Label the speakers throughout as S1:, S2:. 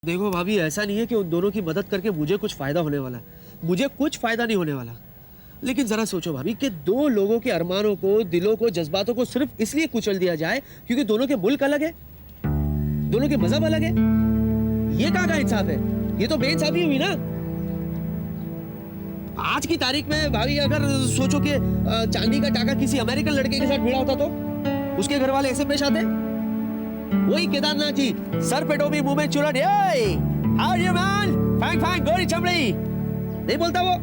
S1: देखो भाभी, ऐसा नहीं है कि उन दोनों की मदद करके मुझे कुछ फायदा होने वाला है। मुझे कुछ फायदा नहीं होने वाला। लेकिन जरा सोचो भाभी कि दो लोगों के अरमानों को, दिलों को, जज्बातों को सिर्फ इसलिए कुचल दिया जाए क्योंकि दोनों के मुल्क अलग है, दोनों के मजहब अलग है। ये कहाँ का इंसाफ है? ये तो बेइंसाफी हुई ना। आज की तारीख में भाभी अगर सोचो कि चांदी का टाका किसी अमेरिकन लड़के के साथ भिड़ा होता तो उसके घर वाले ऐसे पेश आते? वही केदारनाथ जी, सर पे टोपी, मुंह में चुरट, how are you man, fine fine, गोरी चमड़ी, नहीं बोलता वो?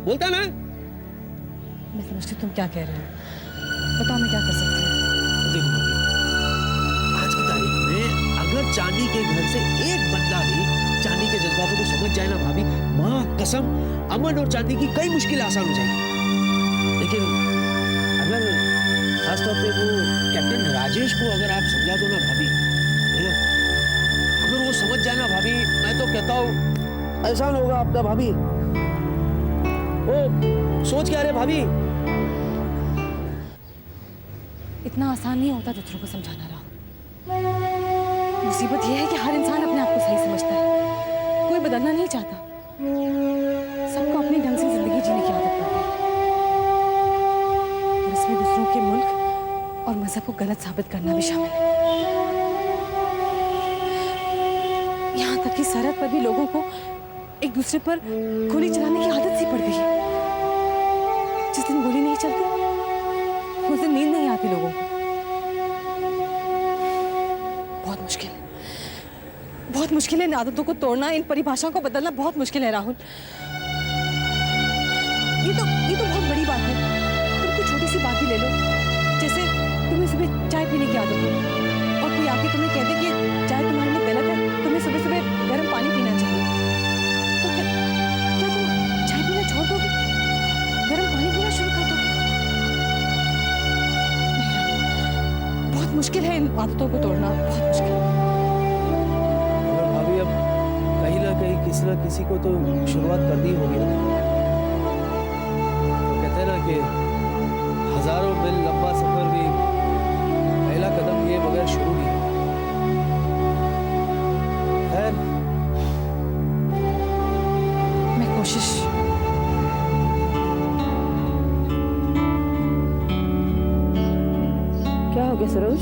S1: बोलता ना।
S2: मैं समझती तुम क्या कह रहे हो, बताओ मैं क्या कर सकती हूँ।
S1: देखो आज की तारीख में अगर चांदी के घर से एक बंदा भी चांदी के जज्बातों को समझ जाए ना भाभी, माँ कसम, अमन और चांदी की कई मुश्किलें आसान हो जाएगी। लेकिन अगर खासतौर पे वो कैप्टन राजेश को अगर आप समझा दो ना भाभी, है ना? अगर वो समझ जाए ना भाभी, मैं तो कहता हूँ एहसान होगा आपका भाभी। ओ सोच क्या रहे भाभी?
S2: इतना आसान नहीं होता दूसरों को समझाना। राहुल, मुसीबत यह है कि हर इंसान अपने आप को सही समझता है, कोई बदलना नहीं चाहता। सबको अपने ढंग से जिंदगी जीने की आदत पड़ गई और इसमें दूसरों के मुल्क और मजहब को गलत साबित करना भी शामिल है। यहाँ तक कि सरहद पर भी लोगों को एक दूसरे पर गोली चलाने की आदत सी पड़ गई है। जिस दिन गोली नहीं चलती उस दिन नींद नहीं आती लोगों को। बहुत मुश्किल है इन आदतों को तोड़ना, इन परिभाषाओं को बदलना बहुत मुश्किल है राहुल। ये तो बहुत बड़ी बात है। तुम कोई छोटी सी बात ही ले लो, जैसे तुम्हें सुबह चाय पीने की आदत हो और कोई आके तुम्हें कह दे कि चाय तुम्हारे लिए गलत है, तुम्हें सुबह सुबह गर्म पानी पीना चाहिए, तो क्या तुम चाय पीना छोड़ दोगे, गर्म पानी पीना शुरू कर दोगे? नहीं, बहुत मुश्किल है इन आदतों को तोड़ना, बहुत मुश्किल है।
S1: भाभी अब कहीं ना कहीं किसी ना किसी को तो शुरुआत करनी होगी ना। कहते हैं ना कि हजारों मील लंबा सफर भी पहला कदम ये बगैर शुरू नहीं। खैर,
S2: मैं कोशिश क्या हो गया सरोज?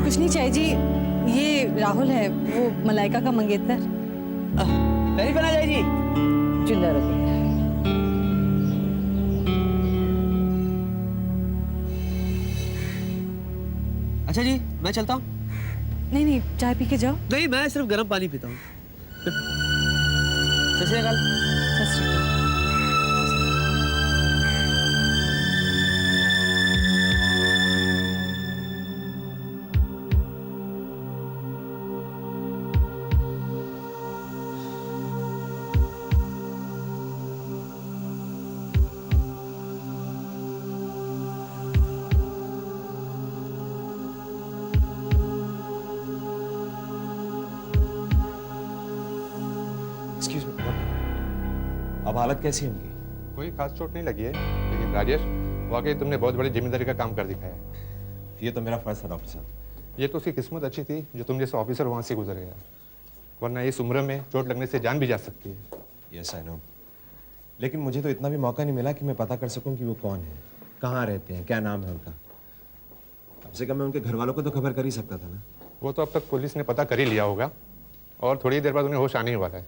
S2: कुछ नहीं चाय जी, ये राहुल है, वो मलाइका का मंगेतर।
S1: नहीं बना जाए जी।
S2: जिंदा रखो।
S1: अच्छा जी, मैं चलता हूँ।
S2: नहीं नहीं, चाय पी के जाओ।
S1: नहीं, मैं सिर्फ गर्म पानी पीता हूँ। सत श्री अकाल।
S2: सत श्री अकाल।
S3: एक्सक्यूज मी, अब हालत कैसी है उनकी?
S4: कोई खास चोट नहीं लगी है, लेकिन राजेश, वाकई तुमने बहुत बड़ी जिम्मेदारी का काम कर दिखाया।
S3: ये तो मेरा फर्ज था डॉक्टर साहब।
S4: ये तो उसकी किस्मत अच्छी थी जो तुम जैसा ऑफिसर वहाँ से गुजर गया, वरना इस उम्र में चोट लगने से जान भी जा सकती है।
S3: यस आई नो, लेकिन मुझे तो इतना भी मौका नहीं मिला कि मैं पता कर सकूं कि वो कौन है, कहाँ रहते हैं, क्या नाम है उनका। कम से कम मैं उनके घर वालों को तो खबर कर ही सकता था ना।
S4: वो तो अब तक पुलिस ने पता कर ही लिया होगा और थोड़ी देर बाद उन्हें होश आने ही वाला है।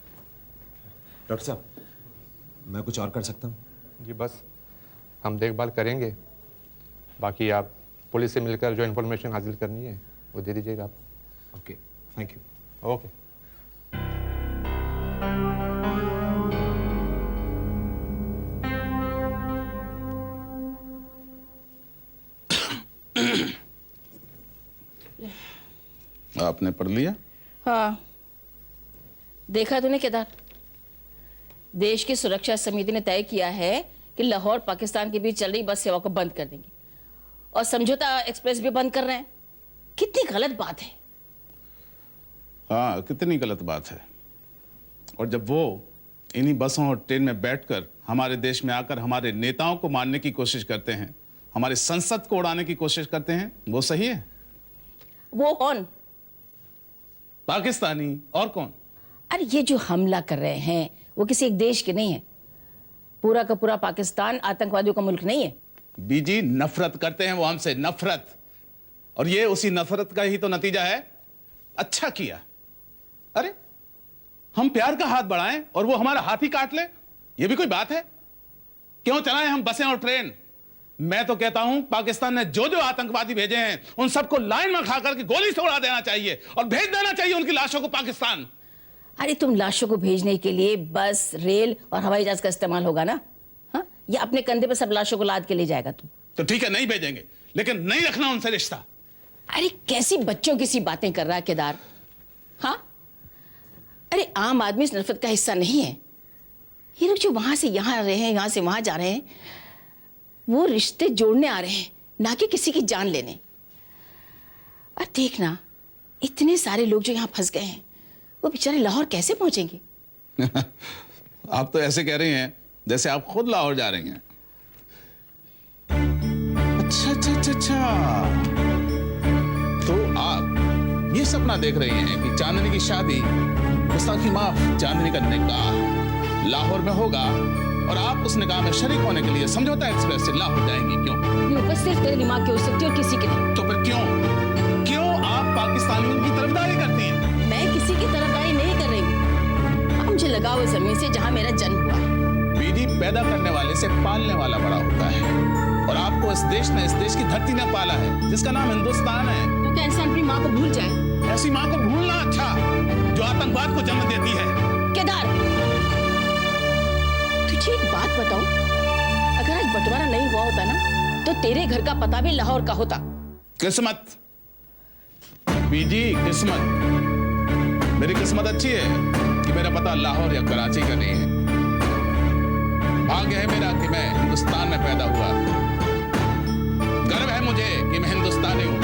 S3: डॉक्टर साहब, मैं कुछ और कर सकता हूँ?
S4: जी बस, हम देखभाल करेंगे, बाकी आप पुलिस से मिलकर जो इन्फॉर्मेशन हासिल करनी है वो दे दीजिएगा आप।
S3: Okay, thank you.
S4: ओके।
S5: आपने पढ़ लिया?
S6: हाँ, देखा तूने केदार, देश की सुरक्षा समिति ने तय किया है कि लाहौर पाकिस्तान के बीच चल रही बस सेवा को बंद कर देंगे और समझौता एक्सप्रेस भी बंद कर रहे हैं। कितनी गलत बात है।
S5: हाँ, कितनी गलत बात है। और जब वो इन्हीं बसों और ट्रेन में बैठकर हमारे देश में आकर हमारे नेताओं को मारने की कोशिश करते हैं, हमारे संसद को उड़ाने की कोशिश करते हैं, वो सही है?
S6: वो कौन?
S5: पाकिस्तानी और कौन?
S6: अरे ये जो हमला कर रहे हैं वो किसी एक देश के नहीं है। पूरा का पूरा पाकिस्तान आतंकवादियों का मुल्क नहीं है।
S5: बीजी, नफरत करते हैं वो हमसे, नफरत। और ये उसी नफरत का ही तो नतीजा है। अच्छा किया। अरे हम प्यार का हाथ बढ़ाएं और वो हमारा हाथ ही काट ले, ये भी कोई बात है? क्यों चलाएं हम बसें और ट्रेन? मैं तो कहता हूं पाकिस्तान ने जो जो आतंकवादी भेजे हैं उन सबको लाइन में खा करके गोली से उड़ा देना चाहिए और भेज देना चाहिए उनकी लाशों को पाकिस्तान।
S6: अरे तुम लाशों को भेजने के लिए बस, रेल और हवाई जहाज का इस्तेमाल होगा ना? हाँ, या अपने कंधे पर सब लाशों को लाद के ले जाएगा तुम?
S5: तो ठीक है, नहीं भेजेंगे, लेकिन नहीं रखना उनसे रिश्ता।
S6: अरे कैसी बच्चों की सी बातें कर रहा है केदार। हाँ, अरे आम आदमी इस नफरत का हिस्सा नहीं है। ये लोग जो वहां से यहां आ रहे हैं, यहां से वहां जा रहे हैं, वो रिश्ते जोड़ने आ रहे हैं, ना कि किसी की जान लेने। और देखना, इतने सारे लोग जो यहां फंस गए हैं, वो बेचारे लाहौर कैसे पहुंचेंगे?
S5: आप तो ऐसे कह रही हैं जैसे आप खुद लाहौर जा रही हैं। अच्छा अच्छा अच्छा अच्छा, तो आप ये सपना देख रही हैं कि चांदनी की शादी, गुस्ताखी माफ, चांदनी का निकाह लाहौर में होगा और आप उस निकाह में शरीक होने के लिए समझौता एक्सप्रेस से लाहौर जाएंगी। क्यों?
S6: ये बस सिर्फ तेरे दिमाग की हो सकती है और किसी की नहीं।
S5: तो फिर क्यों क्यों आप पाकिस्तानियों की तरफदारी करती हैं?
S6: मैं किसी की तरफदारी नहीं कर रही हूँ। मुझे लगाव है जमीन से जहां मेरा जन्म हुआ है।
S5: बीड़ी पैदा करने वाले से पालने वाला बड़ा होता है, और आपको इस देश ने, इस देश की धरती ने पाला है जिसका नाम हिंदुस्तान है।
S6: तो क्या इंसान अपनी माँ को भूल जाए?
S5: ऐसी माँ को भूलना अच्छा जो आतंकवाद को जन्म देती है।
S6: केदार, तुझे एक बात बताऊं, अगर आज बंटवारा नहीं हुआ होता ना, तो तेरे घर का पता भी लाहौर का होता।
S5: किस्मत बीजी, किस्मत। मेरी किस्मत अच्छी है कि मेरा पता लाहौर या कराची का नहीं है। भाग्य है मेरा कि मैं हिंदुस्तान में पैदा हुआ। गर्व है मुझे कि मैं हिंदुस्तानी हूं।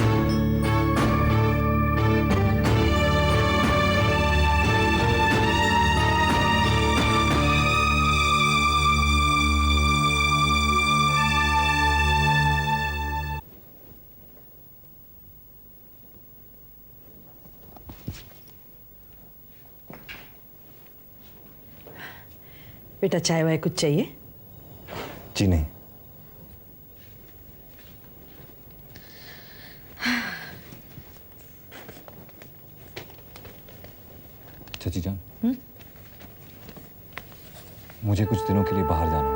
S7: बेटा चाय वाय कुछ चाहिए?
S3: जी नहीं।
S8: चाची जान, मुझे कुछ दिनों के लिए बाहर जाना हो।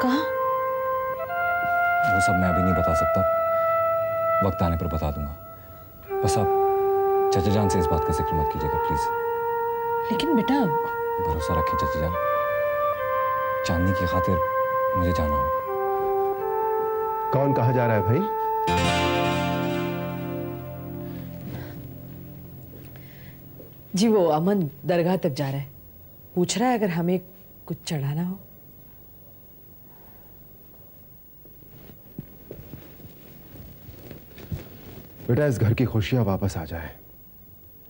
S7: कहाँ?
S8: वो सब मैं अभी नहीं बता सकता, वक्त आने पर बता दूंगा। बस आप चाचा जान से इस बात का जिक्र मत कीजिएगा प्लीज।
S7: लेकिन बेटा,
S8: भरोसा रखिए चाची जान, चांदनी की खातिर मुझे जाना होगा।
S3: कौन कहाँ जा रहा है भाई?
S7: जी वो अमन दरगाह तक जा रहा है, पूछ रहा है अगर हमें कुछ चढ़ाना हो।
S3: बेटा इस घर की खुशियां वापस आ जाए,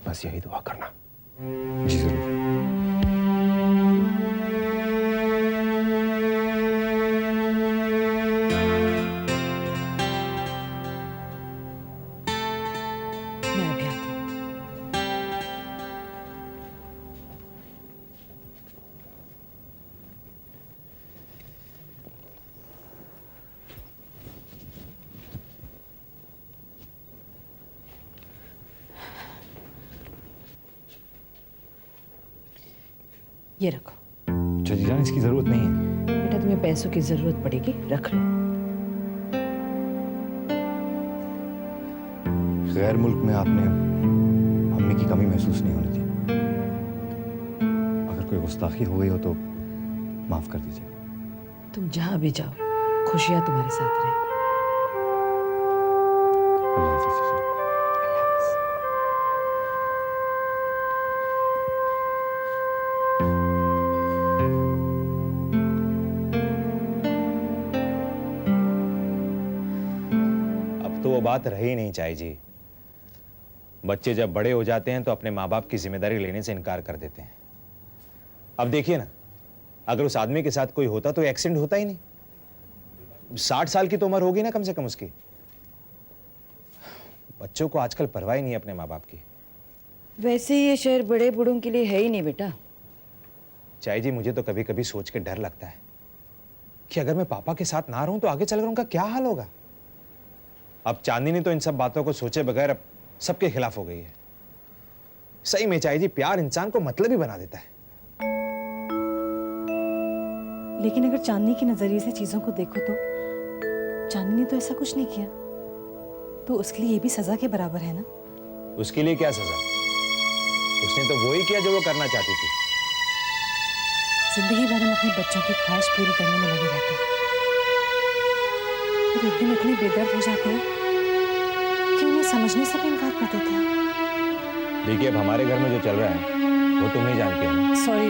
S3: बस यही दुआ करना।
S8: जी जरूर।
S7: मैं अभी आती हूँ। ये रखो
S8: चाची जान, इसकी जरूरत नहीं है।
S7: बेटा, तुम्हें पैसों की जरूरत पड़ेगी, रख लो।
S8: गैर मुल्क में आपने अम्मी की कमी महसूस नहीं होनी थी। अगर कोई गुस्ताखी हो गई हो तो माफ कर दीजिए।
S7: तुम जहां भी जाओ, खुशियां तुम्हारे साथ रहे।
S8: अल्लाह हाफिज़ चाची जान।
S3: तो वो बात रही नहीं चाहिए जी। बच्चे जब बड़े हो जाते हैं तो अपने माँ बाप की जिम्मेदारी लेने से इनकार कर देते हैं। अब देखिए ना, अगर उस आदमी के साथ कोई होता तो एक्सीडेंट होता ही नहीं। 60 साल की तो उम्र होगी ना कम से कम उसकी। बच्चों को आजकल परवाह ही नहीं है अपने माँ बाप की।
S9: वैसे ये शहर बड़े बूढ़ों के लिए है ही नहीं बेटा।
S3: चाय जी, मुझे तो कभी कभी सोच के डर लगता है कि अगर मैं पापा के साथ ना रहूं तो आगे चलकर उनका क्या हाल होगा। अब चांदनी तो इन सब बातों को सोचे बगैर अब सबके खिलाफ हो गई है। सही में चाय जी, प्यार इंसान को मतलबी बना देता है।
S2: लेकिन अगर चांदनी के नजरिए से चीजों को देखो तो चांदनी ने तो ऐसा कुछ नहीं किया, तो उसके लिए ये भी सजा के बराबर है ना।
S3: उसके लिए क्या सजा? उसने तो वही किया जो वो करना चाहती थी।
S2: जिंदगी भर हम अपने बच्चों की ख्वाहिश पूरी करने में लगे रहते हैं, फिर एक दिन इतने बेदर्द हो जाते हैं कि उन्हें समझने से भी इनकार कर देते हैं।
S3: देखिए, अब हमारे घर में जो चल रहा है वो तुम नहीं जानते हो।
S2: सॉरी,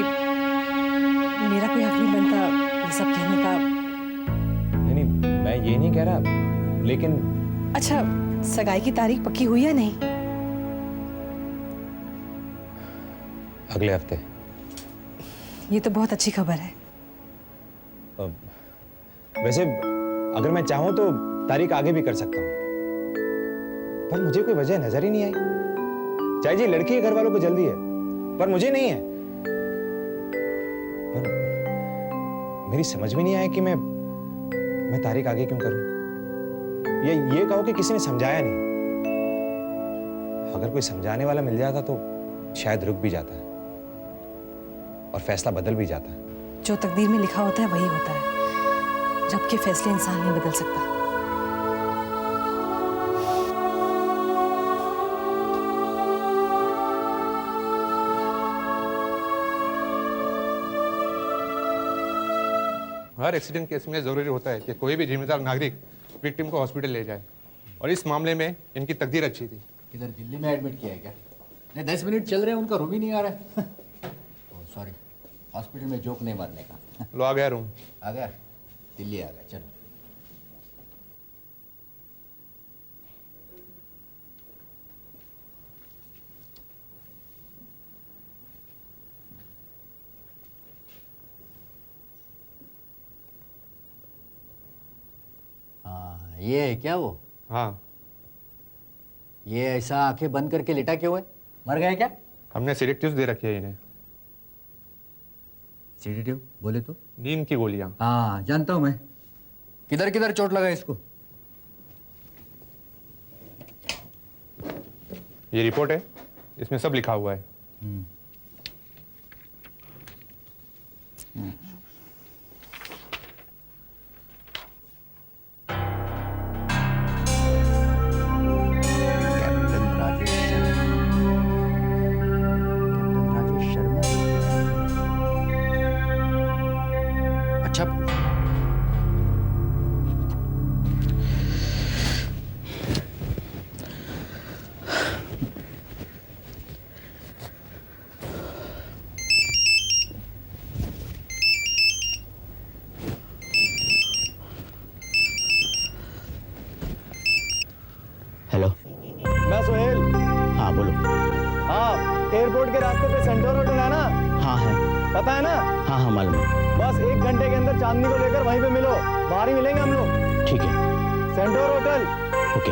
S2: मेरा कोई हक नहीं बनता ये सब कहने का।
S3: नहीं, मैं ये नहीं कह रहा, लेकिन
S2: अच्छा, सगाई की तारीख पक्की हुई या नहीं?
S3: अगले हफ्ते।
S2: ये तो बहुत अच्छी खबर है।
S3: वैसे अगर मैं चाहूं तो तारीख आगे भी कर सकता हूं, पर मुझे कोई वजह नजर ही नहीं आई। चाहे जी, लड़की के घर वालों को जल्दी है, पर मुझे नहीं है। पर मेरी समझ में नहीं आया कि मैं तारीख आगे क्यों करूं। ये कहो कि किसी ने समझाया नहीं। अगर कोई समझाने वाला मिल जाता तो शायद रुक भी जाता और फैसला बदल भी जाता।
S2: जो तकदीर में लिखा होता है वही होता है, जबकि फैसले इंसान नहीं बदल सकता।
S4: हर एक्सीडेंट केस में ज़रूरी होता है कि कोई भी जिम्मेदार नागरिक विक्टिम को हॉस्पिटल ले जाए, और इस मामले में इनकी तकदीर अच्छी थी।
S10: किधर दिल्ली में एडमिट किया है क्या? नहीं, 10 मिनट चल रहे हैं, उनका रूम ही नहीं आ रहा है। सॉरी, हॉस्पिटल में जोक नहीं मारने का।
S4: लो, आ गया रूम।
S10: आ गया, दिल्ली आ गया, चलो। हाँ, ये है क्या वो?
S4: हाँ,
S10: ये ऐसा आंखें बंद करके लेटा क्यों है? मर गया क्या?
S4: हमने सिलेक्टिव दे रखी है इन्हें।
S10: सीडेटिव बोले तो?
S4: नींद की गोलियां।
S10: हाँ, जानता हूं मैं। किधर किधर चोट लगा इसको?
S4: ये रिपोर्ट है, इसमें सब लिखा हुआ है।
S10: कैप्टन राजेश शर्मा। अच्छा, हेलो।
S11: मैं सोहेल।
S10: हाँ बोलो।
S11: हाँ, एयरपोर्ट के रास्ते पे सेंट्रल होटल है ना?
S10: हाँ है।
S11: पता है ना?
S10: हाँ हाँ मालूम है।
S11: बस 1 घंटे के अंदर चांदनी को लेकर वहीं पे मिलो, बाहर ही मिलेंगे हम लोग।
S10: ठीक है।
S11: Central hotel.
S10: ओके।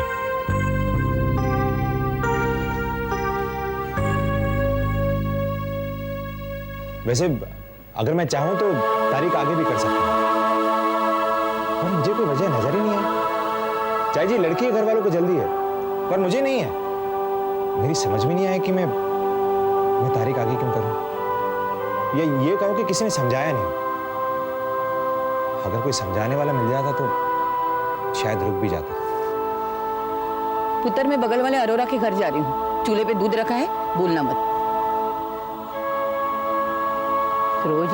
S3: वैसे अगर मैं चाहूं तो तारीख आगे भी कर सकता हूं, पर मुझे कोई वजह नजर ही नहीं आई। चाहे जी, लड़की के घर वालों को जल्दी है, पर मुझे नहीं है। मेरी समझ में नहीं आया कि मैं तारीख आगे क्यों करूं। ये कहो कि किसी ने समझाया नहीं। अगर कोई समझाने वाला मिल जाता तो शायद रुक भी जाता।
S9: पुत्र, मैं बगल वाले अरोरा के घर जा रही हूँ। चूल्हे पे दूध रखा है, भूलना मत। रोज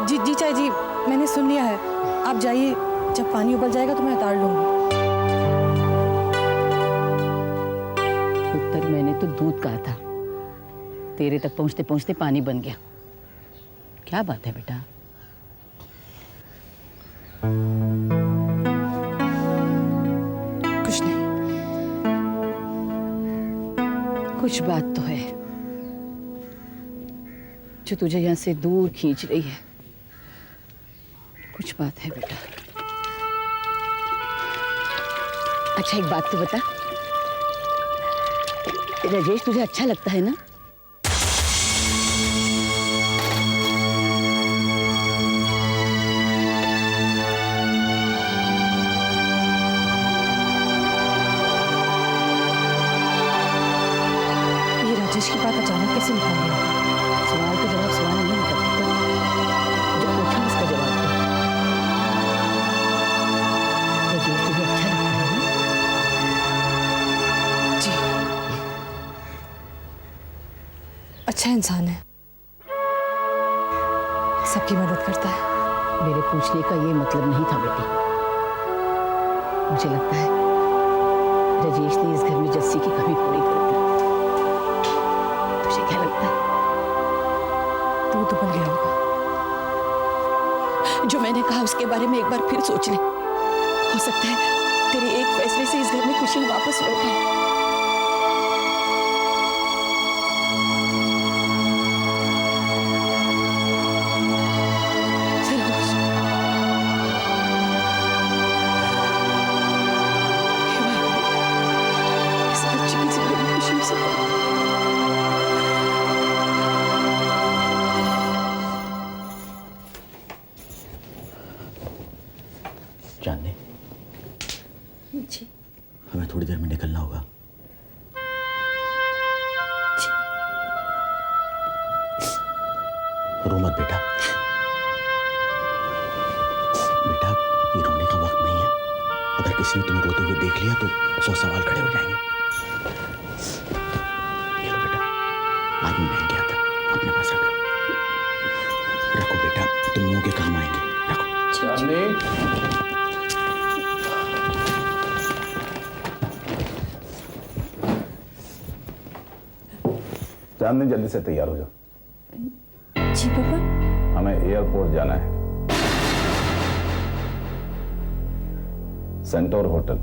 S2: जी जी चाय जी, मैंने सुन लिया है। आप जाइए, जब पानी उबल जाएगा तो मैं उतार लूंगी।
S9: पुत्र, मैंने तो दूध कहा था, तेरे तक पहुंचते पहुंचते पानी बन गया। क्या बात है बेटा?
S2: कुछ नहीं।
S9: कुछ बात तो है जो तुझे यहां से दूर खींच रही है। कुछ बात है बेटा। अच्छा, एक बात तो बता, राजेश तुझे अच्छा लगता है ना?
S2: ये राजेश की बात अचानक कैसे निकल गई?
S9: सवाल का जवाब सवाल नहीं निकल सकता। जो पूछा उसका जवाब दो। राजेश तुझे अच्छा लगता है ना?
S2: जी, अच्छा इंसान है, सबकी मदद करता है।
S9: मेरे पूछने का ये मतलब नहीं था बेटी। मुझे लगता है राजेश ने इस घर में जस्सी की कमी पूरी कर दी। तुझे क्या लगता है?
S2: तू तो बन गया होगा।
S9: जो मैंने कहा उसके बारे में एक बार फिर सोच ले। हो सकता है तेरे एक फैसले से इस घर में खुशियां वापस लौट आए। सरोज, हे भगवान, इस बच्चे की जिंदगी खुशियों से भर दे।
S10: चांदनी,
S9: जी
S10: हमें थोड़ी देर में निकलना होगा। रो मत बेटा। बेटा, ये रोने का वक्त नहीं है। अगर किसी ने तुम्हें रोते हुए देख लिया तो 100 सवाल खड़े हो जाएंगे। ये लो बेटा, आज मैं बैंक गया था, अपने पास रख लो। रखो बेटा, तुम लोगों के काम आएंगे। रखो।
S4: चांदनी,
S5: चांदनी जल्दी से तैयार हो जाओ,
S2: जी पापा।
S5: हमें एयरपोर्ट जाना है। Centaur hotel.